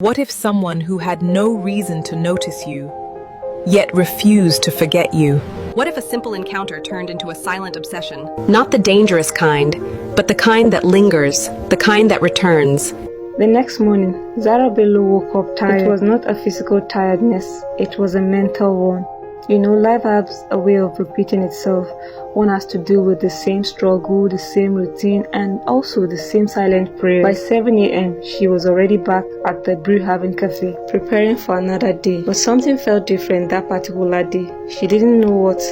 What if someone who had no reason to notice you, yet refused to forget you? What if a simple encounter turned into a silent obsession? Not the dangerous kind, but the kind that lingers, the kind that returns. The next morning, Zarah Bello woke up tired. It was not a physical tiredness, it was a mental one. You know, life has a way of repeating itself. One has to deal with the same struggle, the same routine, and also the same silent prayer. By 7 a.m., she was already back at the Brew Haven Cafe, preparing for another day. But something felt different that particular day. She didn't know what.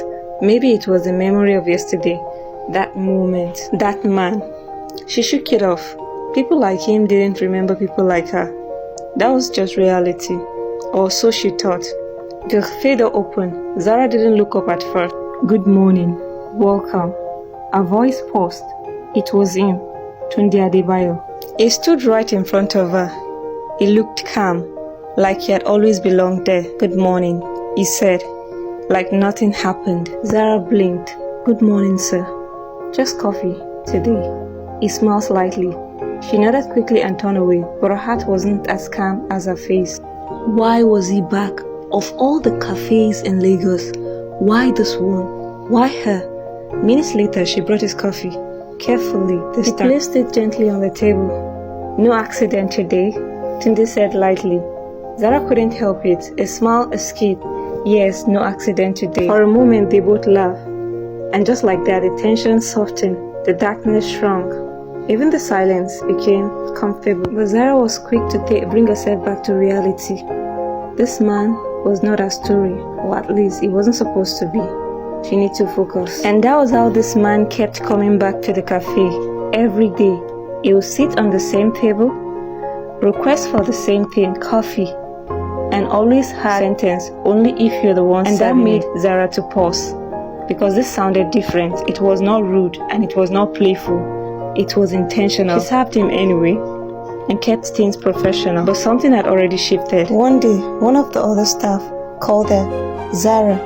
Maybe it was the memory of yesterday, that moment, that man. She shook it off. People like him didn't remember people like her. That was just reality. Or so she thought. The cafe door opened. Zarah didn't look up at first. "Good morning. Welcome." A voice paused. It was him, Tunde. He stood right in front of her. He looked calm, like he had always belonged there. "Good morning," he said, like nothing happened. Zarah blinked. "Good morning, sir. Just coffee today." He smiled slightly. She nodded quickly and turned away, but her heart wasn't as calm as her face. Why was he back? Of all the cafes in Lagos, why this one? Why her? Minutes later, she brought his coffee. Carefully, he placed it gently on the table. "No accident today," Tunde said lightly. Zarah couldn't help it. A smile escaped. "Yes, no accident today." For a moment, they both laughed. And just like that, the tension softened. The darkness shrunk. Even the silence became comfortable. But Zarah was quick to bring herself back to reality. This man was not her story, or at least it wasn't supposed to be. She needed to focus. And that was how this man kept coming back to the cafe. Every day, he would sit on the same table, request for the same thing, coffee, and always had a sentence, "Only if you're the one." And that made Zarah to pause, because this sounded different. It was not rude and it was not playful. It was intentional. She served him anyway and kept things professional, but something had already shifted. One day, one of the other staff called her. "Zarah,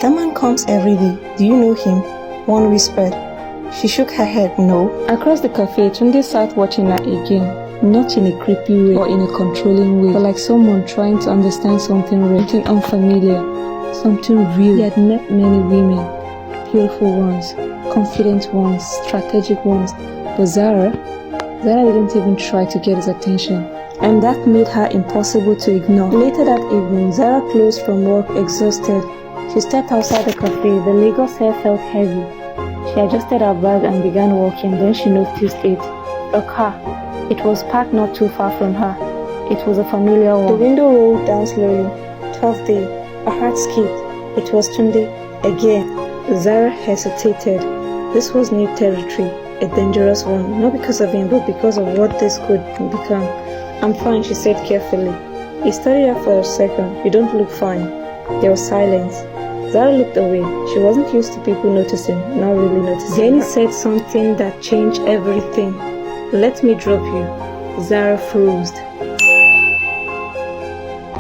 that man comes every day. Do you know him?" One whispered. She shook her head, "No." Across the cafe, Tunde sat watching her again, not in a creepy way or in a controlling way, but like someone trying to understand something real, something unfamiliar, something real. He had met many women, beautiful ones, confident ones, strategic ones, but Zarah didn't even try to get his attention, and that made her impossible to ignore. Later that evening, Zarah closed from work exhausted. She stepped outside the cafe. The Lagos air felt heavy. She adjusted her bag and began walking. Then she noticed it. A car. It was parked not too far from her. It was a familiar one. The window rolled down slowly. 12th day. Her heart skipped. It was Tunde again. Zarah hesitated. This was new territory. A dangerous one, not because of him, but because of what this could become. "I'm fine," she said carefully. He studied her for a second. "You don't look fine." There was silence. Zarah looked away. She wasn't used to people noticing, not really noticing. Then he said something that changed everything. "Let me drop you." Zarah froze.